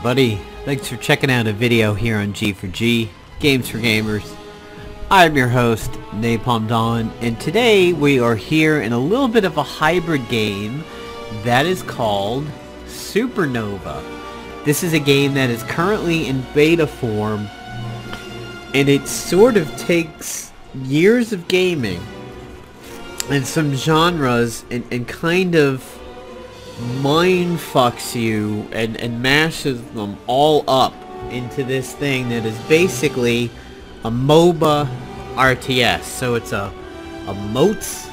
everybody, thanks for checking out a video here on G4G, Games for Gamers. I'm your host, Napalm Dawn, and today we are here in a little bit of a hybrid game that is called SuperNova. This is a game that is currently in beta form, and it sort of takes years of gaming and some genres and kind of mind fucks you and mashes them all up into this thing that is basically a MOBA RTS. So it's a MOBA.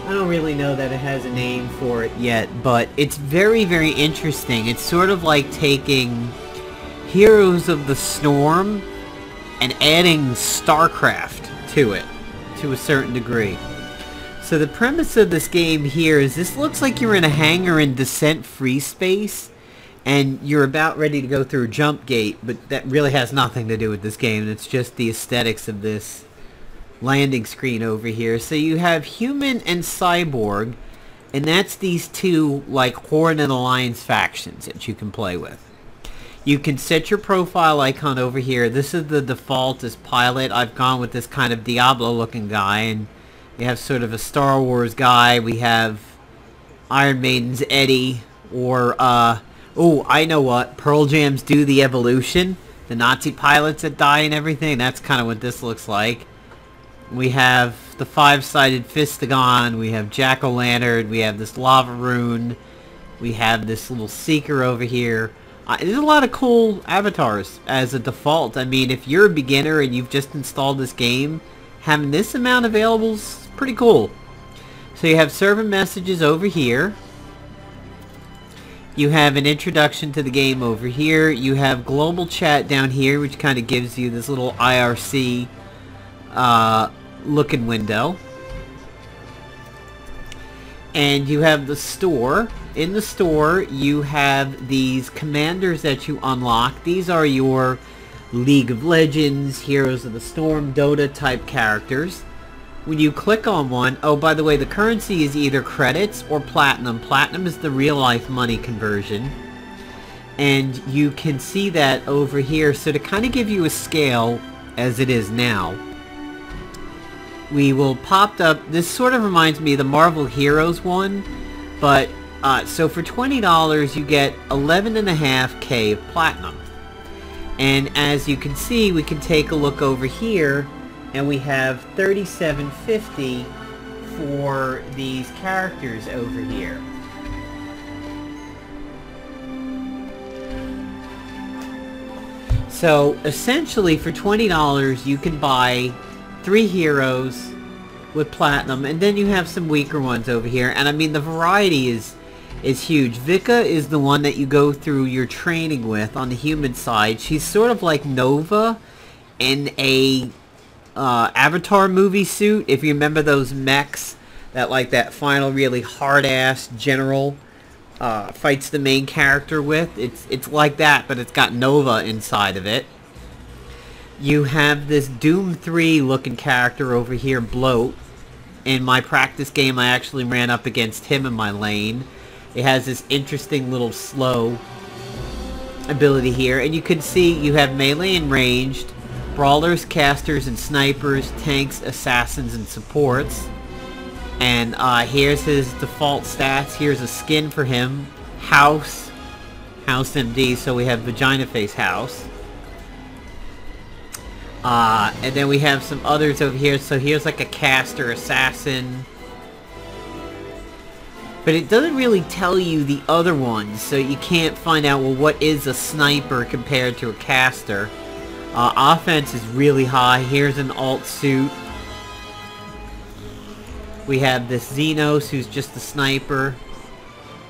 I don't really know that it has a name for it yet, but it's very, very interesting. It's sort of like taking Heroes of the Storm and adding StarCraft to it to a certain degree. So the premise of this game here is this looks like you're in a hangar in descent free space and you're about ready to go through a jump gate, but that really has nothing to do with this game. It's just the aesthetics of this landing screen over here. So you have human and cyborg, and that's these two like Horde and Alliance factions that you can play with. You can set your profile icon over here. This is the default as pilot. I've gone with this kind of Diablo looking guy, and we have sort of a Star Wars guy. We have Iron Maiden's Eddie, or oh, I know what, Pearl Jam's Do the Evolution, the Nazi pilots that die and everything. That's kind of what this looks like. We have the five-sided Fistagon, we have Jack-o'-lantern, we have this lava rune, we have this little seeker over here. There's a lot of cool avatars as a default. I mean, if you're a beginner and you've just installed this game, having this amount available is pretty cool. So you have server messages over here. You have an introduction to the game over here. You have global chat down here, which kind of gives you this little IRC looking window. And you have the store. In the store, you have these commanders that you unlock. These are your League of Legends, Heroes of the Storm, Dota type characters. When you click on one, oh, by the way, the currency is either credits or platinum. Platinum is the real life money conversion. And you can see that over here. So to kind of give you a scale as it is now, we will pop up, this sort of reminds me of the Marvel Heroes one, but so for $20 you get 11.5K of platinum. And as you can see, we can take a look over here, and we have $37.50 for these characters over here. So essentially for $20 you can buy 3 heroes with platinum, and then you have some weaker ones over here. And I mean, the variety is huge. Vika is the one that you go through your training with on the human side. She's sort of like Nova in a Avatar movie suit. If you remember those mechs that like that final really hard-ass general fights the main character with, it's like that, but it's got Nova inside of it. You have this Doom 3 looking character over here, Bloat. In my practice game, I actually ran up against him in my lane. It has this interesting little slow ability here, and you can see you have melee and ranged, brawlers, casters, and snipers, tanks, assassins, and supports. And here's his default stats. Here's a skin for him, House MD, so we have Vagina Face House. And then we have some others over here. So here's like a caster, assassin. But it doesn't really tell you the other ones, so you can't find out, well, what is a sniper compared to a caster. Offense is really high. Here's an alt suit. We have this Xenos, who's just a sniper.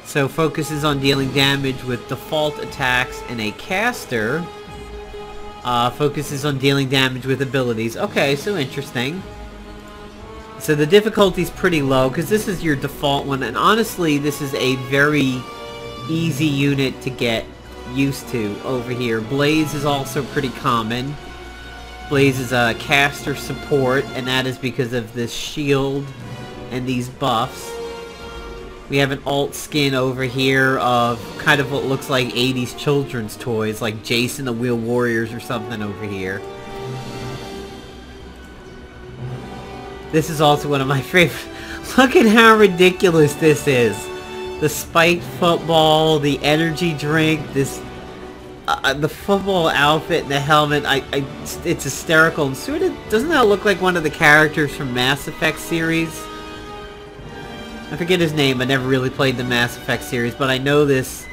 So focuses on dealing damage with default attacks, and a caster focuses on dealing damage with abilities. Okay, so interesting. So the difficulty's pretty low, because this is your default one, and honestly, this is a very easy unit to get used to over here. Blaze is also pretty common. Blaze is a caster support, and that is because of this shield and these buffs. We have an alt skin over here of kind of what looks like 80s children's toys, like Jason the Wheel Warriors or something over here. This is also one of my favorite. Look at how ridiculous this is. The spiked football, the energy drink, this... the football outfit and the helmet, it's hysterical. And sort of, doesn't that look like one of the characters from Mass Effect series? I forget his name, I never really played the Mass Effect series, but I know this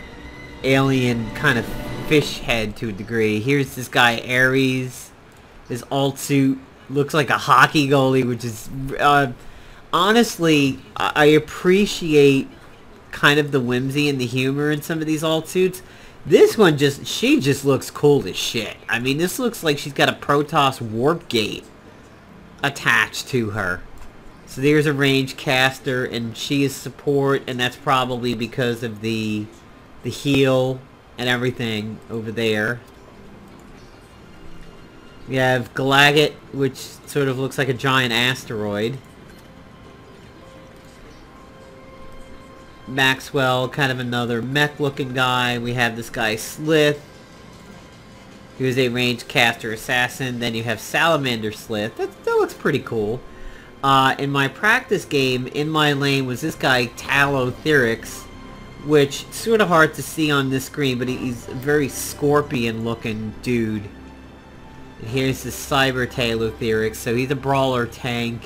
alien kind of fish head to a degree. Here's this guy, Ares. His alt suit looks like a hockey goalie, which is... honestly, I appreciate kind of the whimsy and the humor in some of these alt suits. This one she just looks cool as shit. I mean, this looks like she's got a Protoss warp gate attached to her. So there's a range caster, and she is support, and that's probably because of the heal and everything over there. We have Galagat, which sort of looks like a giant asteroid. Maxwell, kind of another mech-looking guy. We have this guy, Slith. He was a ranged caster assassin. Then you have Salamander Slith. That looks pretty cool. In my practice game, in my lane was this guy, Talotherix, which sort of hard to see on this screen, but he's a very scorpion-looking dude. And here's the Cyber Talotherix. So he's a brawler tank.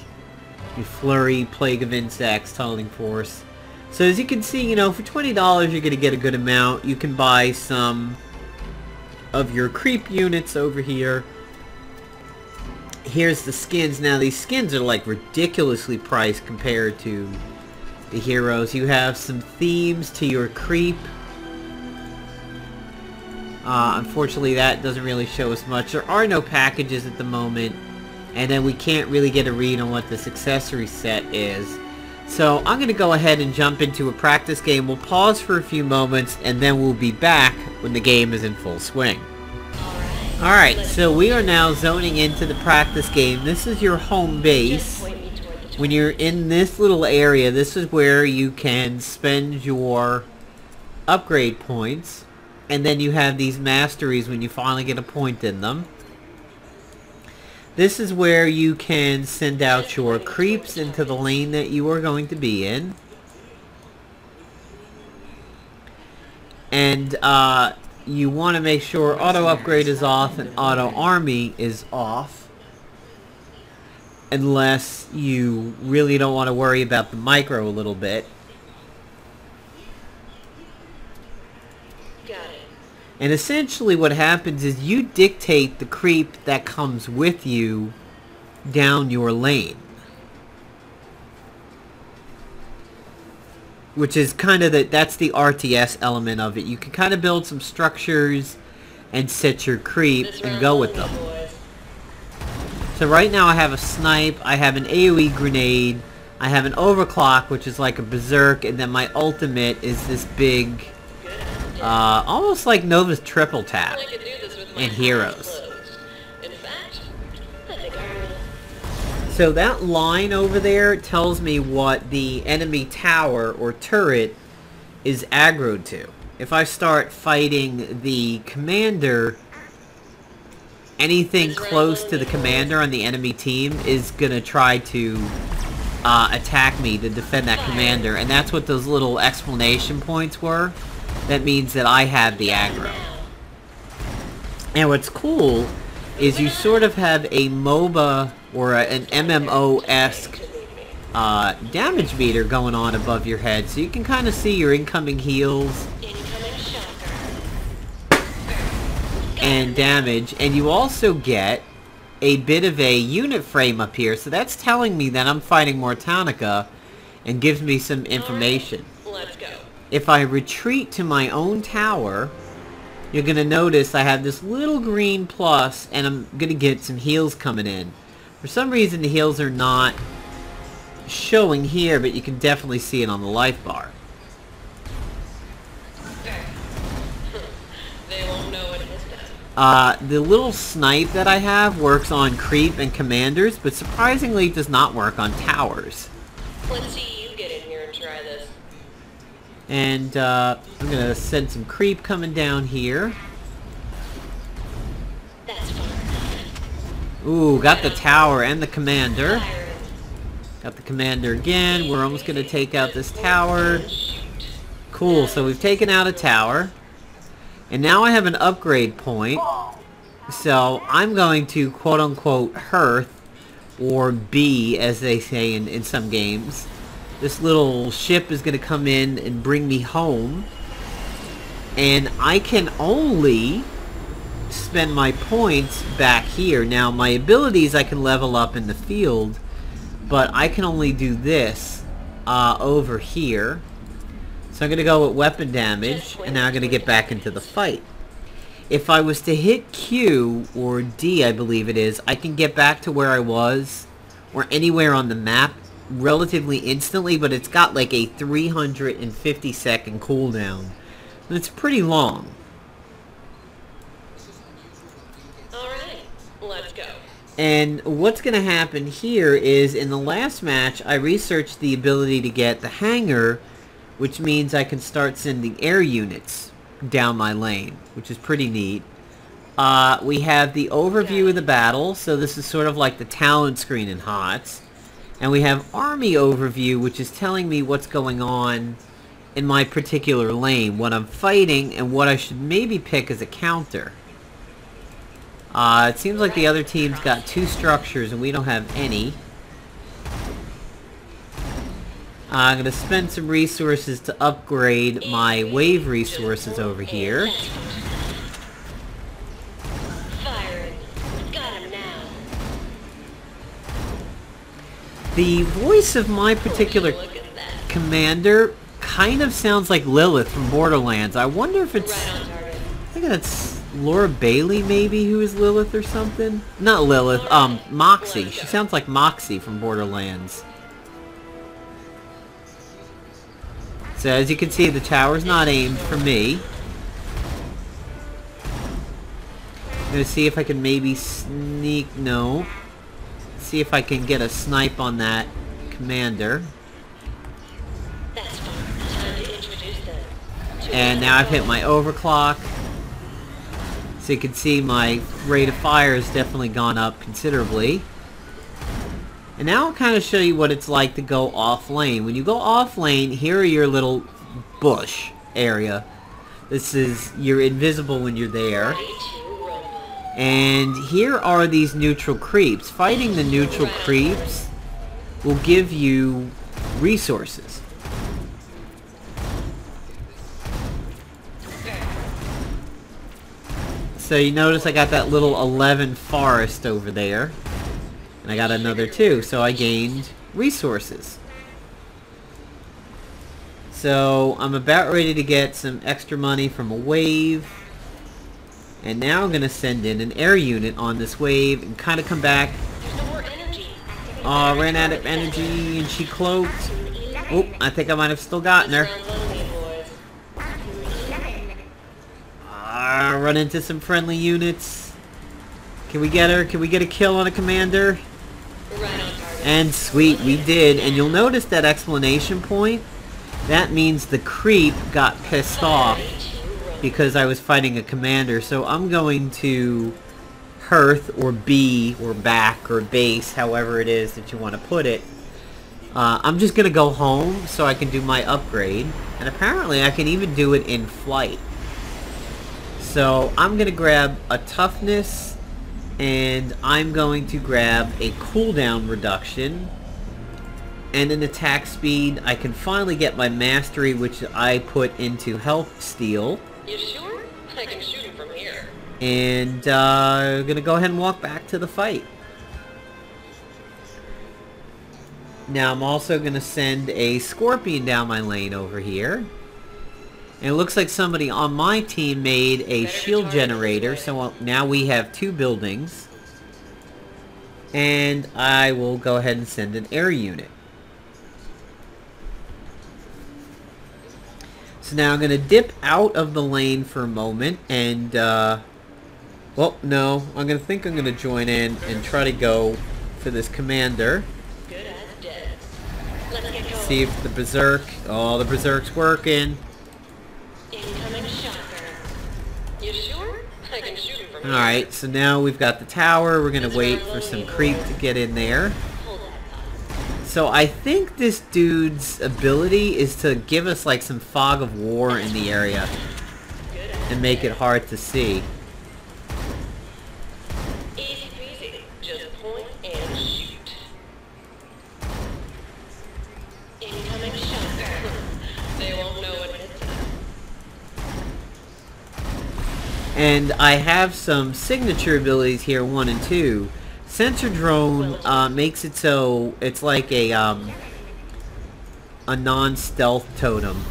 Flurry, Plague of Insects, Tunneling Force. So as you can see, you know, for $20 you're going to get a good amount. You can buy some of your creep units over here. Here's the skins. Now these skins are like ridiculously priced compared to the heroes. You have some themes to your creep. Unfortunately that doesn't really show us much. There are no packages at the moment. And then we can't really get a read on what this accessory set is. So I'm going to go ahead and jump into a practice game. We'll pause for a few moments and then we'll be back when the game is in full swing. Alright, so we are now zoning into the practice game. This is your home base. When you're in this little area, this is where you can spend your upgrade points. And then you have these masteries when you finally get a point in them. This is where you can send out your creeps into the lane that you are going to be in. And you want to make sure auto upgrade is off and auto army is off. Unless you really don't want to worry about the micro a little bit. And essentially what happens is you dictate the creep that comes with you down your lane. Which is kind of that's the RTS element of it. You can kind of build some structures and set your creep and go with them. So right now I have a snipe, I have an AoE grenade, I have an overclock which is like a berserk, and then my ultimate is this big... almost like Nova's triple tap in Heroes. So that line over there tells me what the enemy tower or turret is aggroed to. If I start fighting the commander, anything close to the commander on the enemy team is gonna try to attack me to defend that commander, and that's what those little exclamation points were. That means that I have the aggro. And what's cool is you sort of have a MOBA or an MMO-esque damage meter going on above your head, so you can kind of see your incoming heals and damage, and you also get a bit of a unit frame up here, so that's telling me that I'm fighting Mortanica and gives me some information. Let's go. If I retreat to my own tower, you're going to notice I have this little green plus, and I'm going to get some heals coming in. For some reason the heals are not showing here, but you can definitely see it on the life bar. They won't know what it is. The little snipe that I have works on creep and commanders, but surprisingly it does not work on towers. Let's see you get in here and try this. And I'm gonna send some creep coming down here. That's fine. Ooh, got the tower and the commander. Got the commander again. We're almost gonna take out this tower. Cool, so we've taken out a tower. And now I have an upgrade point. So I'm going to quote-unquote hearth, or B, as they say in some games. This little ship is going to come in and bring me home. And I can only spend my points back here. Now, my abilities I can level up in the field, but I can only do this over here. So I'm going to go with weapon damage, and now I'm going to get back into the fight. If I was to hit Q, or D I believe it is, I can get back to where I was, or anywhere on the map, relatively instantly, but it's got like a 350 second cooldown. It's pretty long. Alright, let's go. And what's going to happen here is, in the last match, I researched the ability to get the hangar, which means I can start sending air units down my lane, which is pretty neat. We have the overview of the battle, so this is sort of like the talent screen in HOTS. And we have army overview, which is telling me what's going on in my particular lane, what I'm fighting, and what I should maybe pick as a counter. It seems like the other team's got 2 structures and we don't have any. I'm going to spend some resources to upgrade my wave resources over here. The voice of my particular commander kind of sounds like Lilith from Borderlands. I wonder if it's... I think that's Laura Bailey, maybe, who is Lilith or something? Not Lilith, Moxie. She sounds like Moxie from Borderlands. So as you can see, the tower's not aimed for me. I'm gonna see if I can maybe sneak... No. See if I can get a snipe on that commander. And now I've hit my overclock. So you can see my rate of fire has definitely gone up considerably. And now I'll kind of show you what it's like to go off lane. When you go off lane, here are your little bush area. This is, you're invisible when you're there. And here are these neutral creeps. Fighting the neutral creeps will give you resources. So you notice I got that little 11 forest over there. And I got another 2, so I gained resources. So I'm about ready to get some extra money from a wave. And now I'm going to send in an air unit on this wave and kind of come back. Oh, I ran out of energy and she cloaked. Oh, I think I might have still gotten her. Run into some friendly units. Can we get her? Can we get a kill on a commander? And sweet, we did. And you'll notice that exclamation point. That means the creep got pissed off because I was fighting a commander. So I'm going to hearth or B or back or base, however it is that you want to put it. I'm just going to go home so I can do my upgrade. And apparently I can even do it in flight. So I'm going to grab a toughness, and I'm going to grab a cooldown reduction and an attack speed. I can finally get my mastery, which I put into health steal. You sure? I can shoot him from here. And I'm going to go ahead and walk back to the fight. Now I'm also going to send a scorpion down my lane over here. And it looks like somebody on my team made a shield generator, so now we have 2 buildings. And I will go ahead and send an air unit. So now I'm going to dip out of the lane for a moment and, well, no, I'm going to join in and try to go for this commander. see if the berserk... Oh, the berserk's working. Incoming shocker. You sure? I can shoot him from here. Alright, so now we've got the tower. We're gonna wait for some creep to get in there. Hold that thought. So I think this dude's ability is to give us like some fog of war in the area Good and make it hard to see. Easy peasy. Just point and shoot. Incoming shocker. They won't know what hit them. And I have some signature abilities here, 1 and 2. Sensor drone makes it so it's like a non-stealth totem.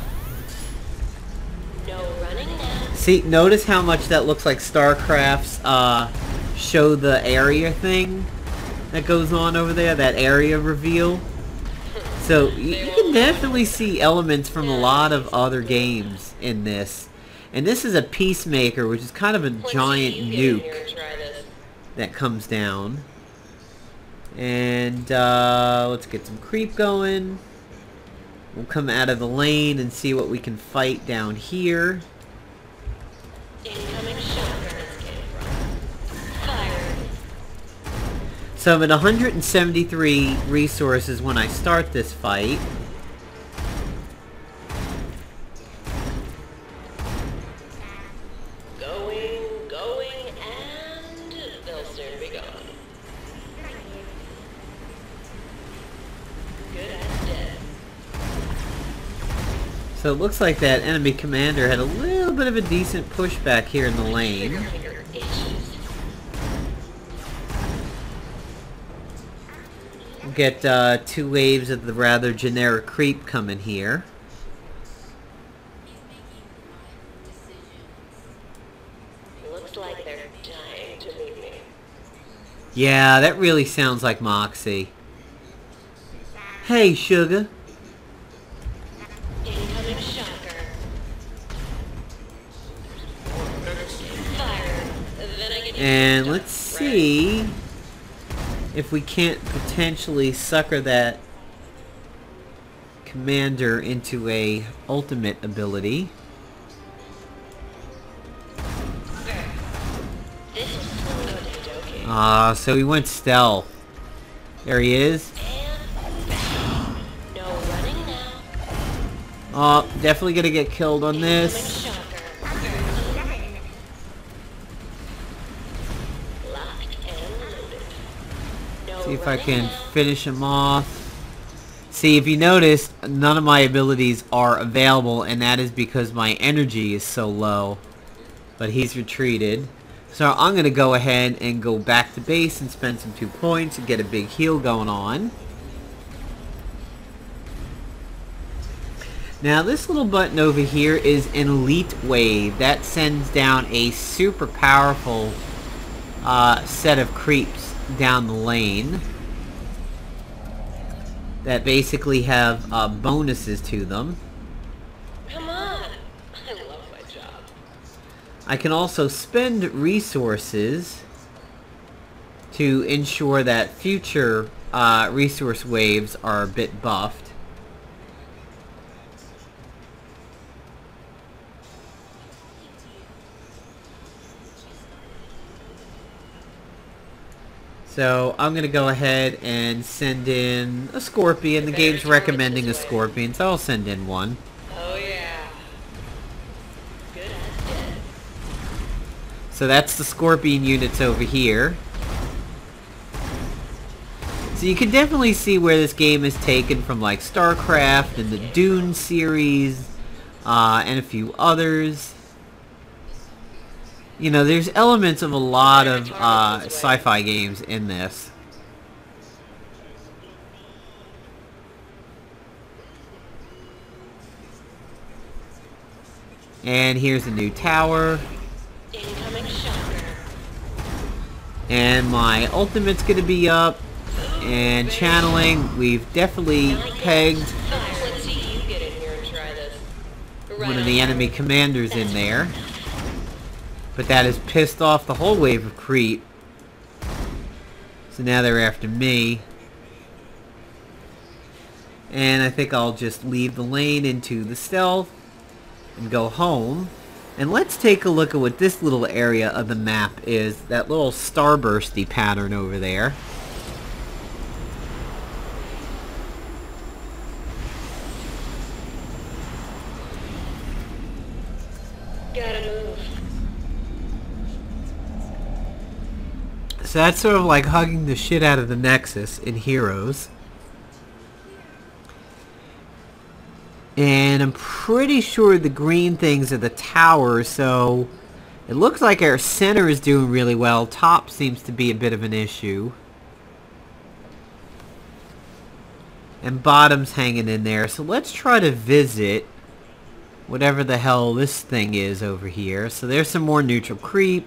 No running now. See, notice how much that looks like StarCraft's show the area thing that goes on over there, that area reveal. So you can definitely see elements from a lot of other games in this. And this is a Peacemaker, which is kind of a giant You get in here nuke and try this. that comes down. And let's get some creep going. We'll come out of the lane and see what we can fight down here. Incoming shocker is getting from. Fire. So I'm at 173 resources when I start this fight. Going, and they'll soon be gone. Good as dead. So it looks like that enemy commander had a little bit of a decent pushback here in the lane. Finger itches. We'll get 2 waves of the rather generic creep coming here. Looks like they're dying to meet me. Yeah, that really sounds like Moxie. Hey, sugar. Incoming shocker. Fire. Then I get And let's see if we can't potentially sucker that commander into a ultimate ability. This is okie dokie. So he went stealth. There he is. And no running now. Oh, definitely gonna get killed on Incoming this. shocker. Locked and loaded. No See if I running can now. finish him off. See, if you notice, none of my abilities are available, and that is because my energy is so low. But he's retreated. So I'm going to go ahead and go back to base and spend some 2 points and get a big heal going on. Now this little button over here is an elite wave. That sends down a super powerful set of creeps down the lane that basically have bonuses to them. Come on. I love my job. I can also spend resources to ensure that future resource waves are a bit buffed. So I'm going to go ahead and send in a scorpion. The game's recommending a scorpion, so I'll send in one. Oh yeah. Good as dead. So that's the scorpion units over here. So you can definitely see where this game is taken from like StarCraft and the Dune series and a few others. You know, there's elements of a lot of sci-fi games in this. And here's a new tower. Incoming shocker. And my ultimate's gonna be up. And channeling, we've definitely pegged Let's see you get in here and try this. one of the enemy commanders in there. But that has pissed off the whole wave of creep. So now they're after me. And I think I'll just leave the lane into the stealth and go home. And let's take a look at what this little area of the map is. That little starbursty pattern over there. Gotta move. So that's sort of like hugging the shit out of the Nexus in Heroes. And I'm pretty sure the green things are the towers, so it looks like our center is doing really well. Top seems to be a bit of an issue. And bottom's hanging in there. So let's try to visit whatever the hell this thing is over here. So there's some more neutral creep.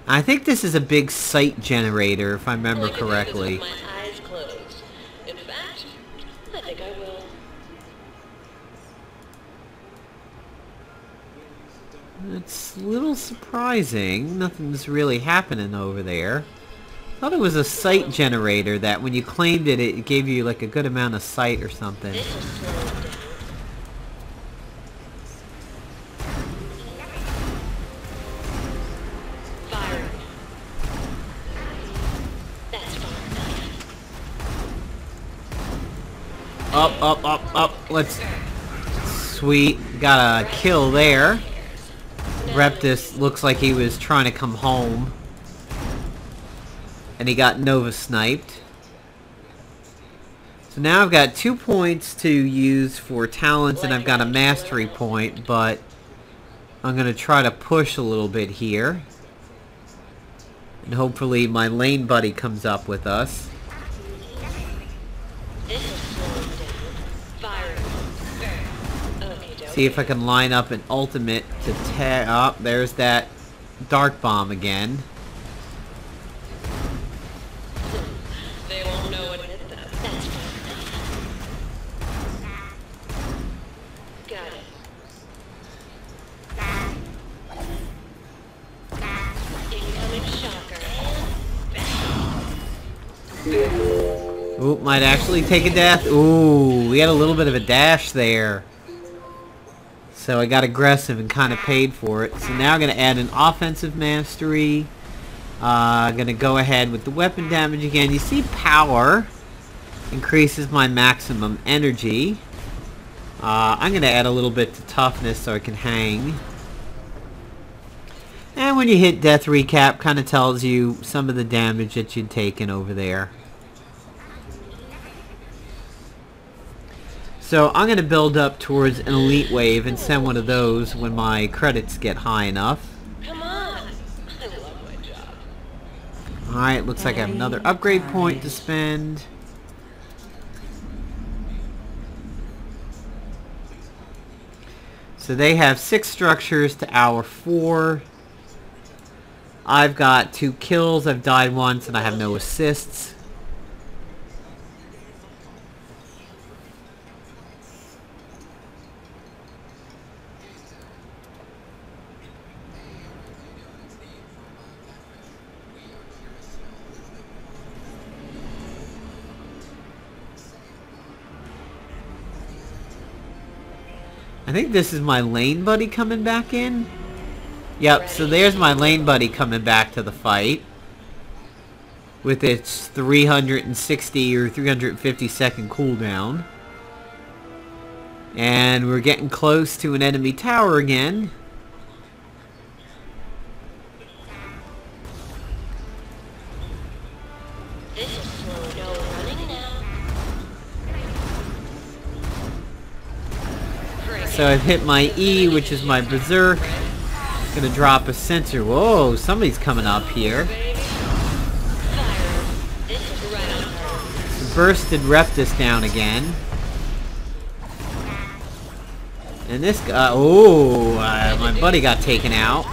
I think this is a big site generator, if I remember correctly. My eyes closed. In fact, I think I will. It's a little surprising. Nothing's really happening over there. I thought it was a site generator that when you claimed it, it gave you like a good amount of sight or something. This will slow it down. Firing. That's far enough. Up. Let's... Sweet. Got a kill there. Reptus looks like he was trying to come home. And he got Nova sniped. So now I've got 2 points to use for talents and I've got a mastery point, but I'm going to try to push a little bit here. And hopefully my lane buddy comes up with us. This is slowing down. Firing. See if I can line up an ultimate to tear up. There's that dark bomb again. They won't know what hit them. That's fine. Got it. Incoming shocker. Ooh, might actually take a death. Ooh, we had a little bit of a dash there. So I got aggressive and kind of paid for it. So now I'm going to add an offensive mastery. Going to go ahead with the weapon damage again. You see power increases my maximum energy. I'm going to add a little bit to toughness so I can hang. And when you hit death recap, kind of tells you some of the damage that you'd taken over there. So I'm going to build up towards an elite wave and send one of those when my credits get high enough. Come on. I love my job. Alright, looks like I have another upgrade point to spend. So they have 6 structures to our 4. I've got 2 kills, I've died once, and I have no assists. I think this is my lane buddy coming back in. Yep, so there's my lane buddy coming back to the fight. With its 360 or 350 second cooldown. And we're getting close to an enemy tower again. This is slow. No running now. So I've hit my E, which is my berserk. Gonna drop a sensor. Whoa, somebody's coming up here. Bursted Reptus down again. And this guy, my buddy got taken out.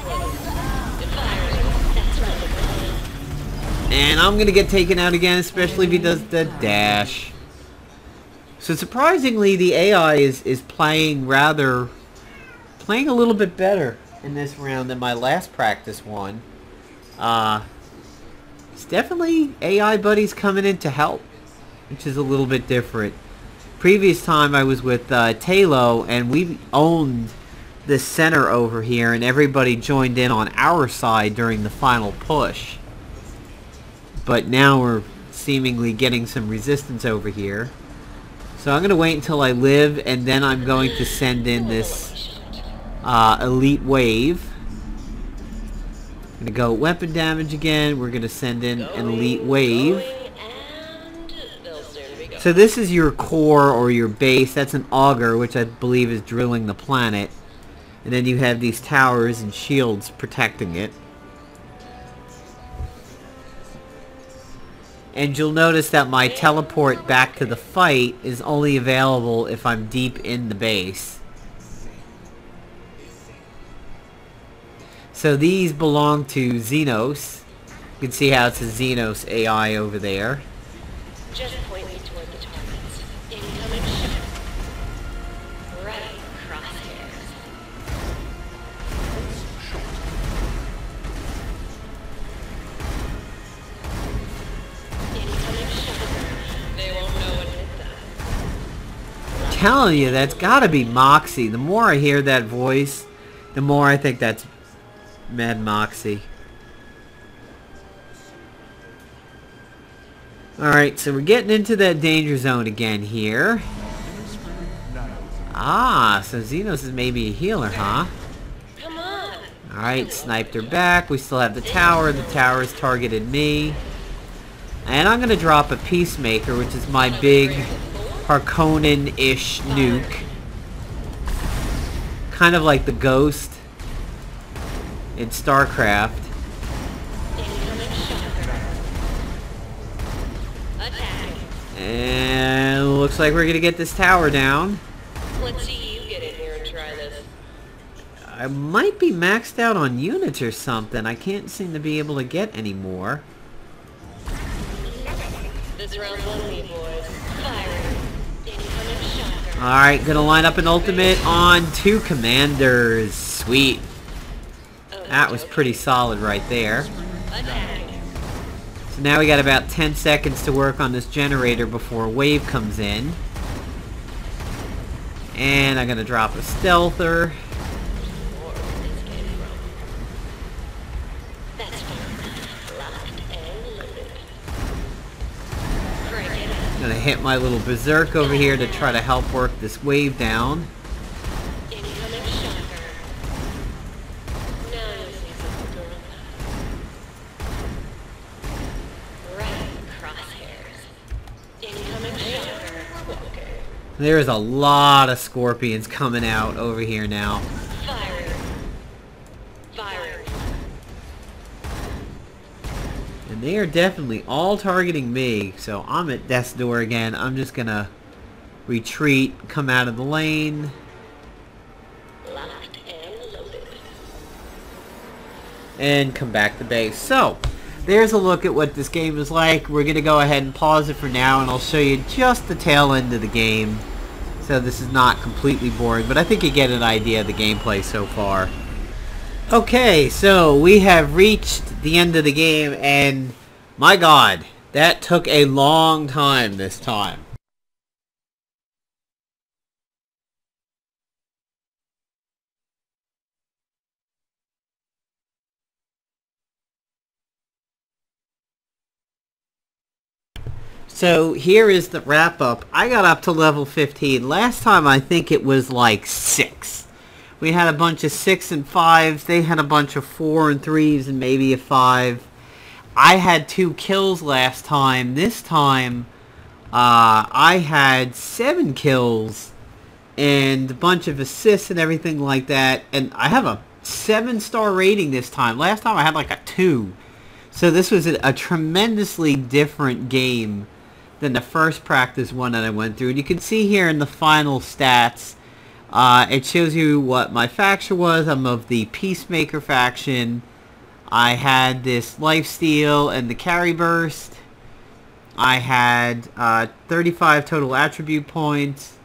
And I'm gonna get taken out again, especially if he does the dash. So surprisingly, the AI is playing a little bit better in this round than my last practice one. It's definitely AI buddies coming in to help. which is a little bit different. Previous time I was with Talo, and we owned this center over here, and everybody joined in on our side during the final push. But now we're seemingly getting some resistance over here. So I'm going to wait until I live, and then I'm going to send in this elite wave. I'm going to go weapon damage again. We're going to send in an elite wave. So this is your core or your base. That's an auger, which I believe is drilling the planet. And then you have these towers and shields protecting it. And you'll notice that my teleport back to the fight is only available if I'm deep in the base. So these belong to Xenos. You can see how it's a Xenos AI over there. Just point me toward the targets. Incoming shot. Right crosshairs. Incoming shot. They won't know what hit them. Telling you, that's gotta be Moxie. The more I hear that voice, the more I think that's Mad Moxie. Alright, so we're getting into that danger zone again here. Ah, so Xenos is maybe a healer, huh? Come on. Alright, sniped her back. We still have the tower. The tower has targeted me. And I'm going to drop a Peacemaker, which is my big Harkonnen-ish nuke. Kind of like the Ghost in StarCraft. And looks like we're going to get this tower down. Let's see you get in here and try this. I might be maxed out on units or something. I can't seem to be able to get any more. This round won me, boys. Firing. Incoming shocker. Alright, gonna line up an ultimate on 2 commanders. Sweet. That was pretty solid right there. So now we got about 10 seconds to work on this generator before a wave comes in. And I'm gonna drop a stealther. Gonna hit my little berserk over here to try to help work this wave down. There's a lot of scorpions coming out over here now. And they are definitely all targeting me, so I'm at death's door again. I'm just gonna retreat, come out of the lane. And come back to base. So, there's a look at what this game is like. We're gonna go ahead and pause it for now, and I'll show you just the tail end of the game. So this is not completely boring, but I think you get an idea of the gameplay so far. Okay, so we have reached the end of the game, and my god, that took a long time this time. So here is the wrap up. I got up to level 15. Last time I think it was like 6. We had a bunch of 6 and 5s. They had a bunch of 4 and 3s and maybe a 5. I had 2 kills last time. This time I had 7 kills and a bunch of assists and everything like that. And I have a 7-star rating this time. Last time I had like a 2. So this was a tremendously different game than the first practice one that I went through. And you can see here in the final stats, it shows you what my faction was. I'm of the Peacemaker faction. I had this lifesteal and the carry burst. I had 35 total attribute points.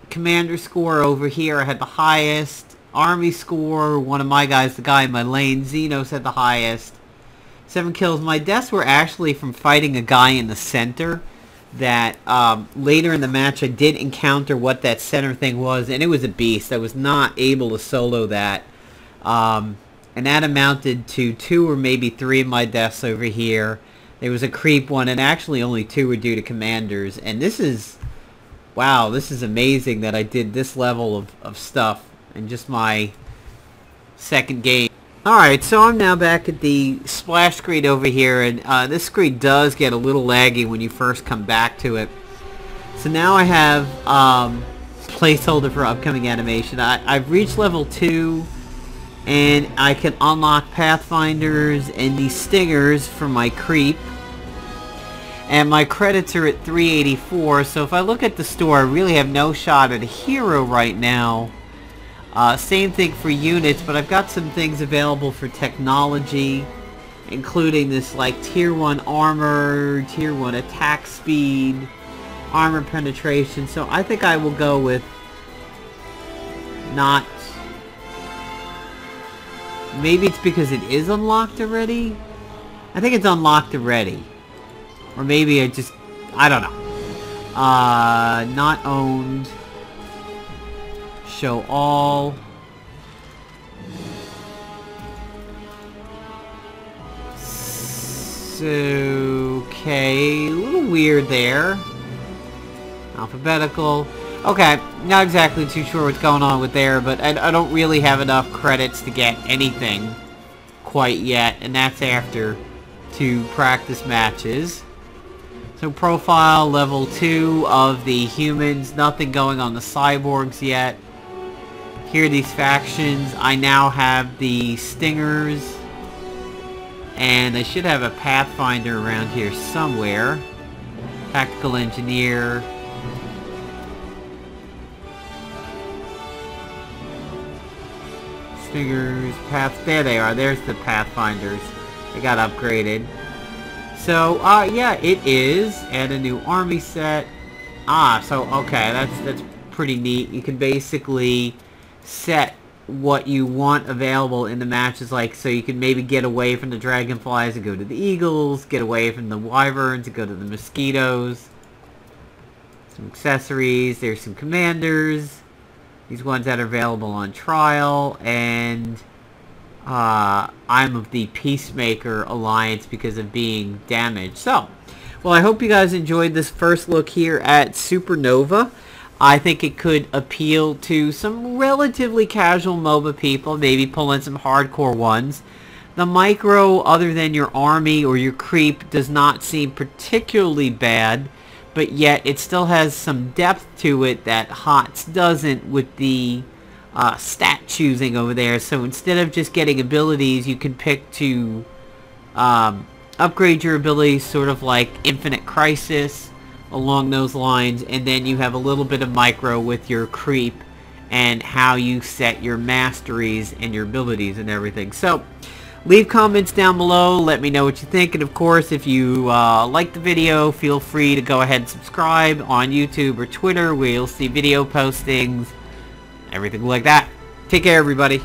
Commander score over here, I had the highest. Army score, one of my guys, the guy in my lane, Xenos, had the highest. 7 kills. My deaths were actually from fighting a guy in the center. that later in the match I did encounter what that center thing was, and it was a beast. I was not able to solo that. And that amounted to 2 or maybe 3 of my deaths over here. There was a creep one, and actually only 2 were due to commanders. And this is... wow, this is amazing that I did this level of stuff in just my second game. Alright, so I'm now back at the splash screen over here, and this screen does get a little laggy when you first come back to it. So now I have placeholder for upcoming animation. I've reached level 2, and I can unlock pathfinders and these stingers for my creep. And my credits are at 384, so if I look at the store, I really have no shot at a hero right now. Same thing for units, but I've got some things available for technology, including this like tier 1 armor, tier 1 attack speed, armor penetration, so I think I will go with not... maybe it's because it is unlocked already? I think it's unlocked already. Or maybe I just... I don't know. Not owned. Show all. Okay, a little weird there. Alphabetical. Okay, not exactly too sure what's going on with there, but I don't really have enough credits to get anything quite yet, and that's after 2 practice matches. So profile level 2 of the humans, nothing going on the cyborgs yet. Here are these factions. I now have the stingers, and I should have a pathfinder around here somewhere. Tactical engineer. Stingers, there they are. There's the pathfinders. They got upgraded. So, yeah, it is. Add a new army set. So, okay, that's pretty neat. You can basically set what you want available in the matches, like, so you can maybe get away from the dragonflies and go to the eagles, get away from the wyverns and go to the mosquitoes. Some accessories. There's some commanders. These ones that are available on trial, and... I'm of the Peacemaker Alliance because of being damaged. So, well, I hope you guys enjoyed this first look here at SuperNova. I think it could appeal to some relatively casual MOBA people, maybe pull in some hardcore ones. The micro, other than your army or your creep, does not seem particularly bad, but yet it still has some depth to it that HOTS doesn't with the stat choosing over there. So instead of just getting abilities, you can pick to upgrade your abilities, sort of like Infinite Crisis, along those lines, and then you have a little bit of micro with your creep and how you set your masteries and your abilities and everything. So leave comments down below, let me know what you think, and of course if you like the video, feel free to go ahead and subscribe on YouTube or Twitter, where you'll see video postings, everything like that. Take care, everybody.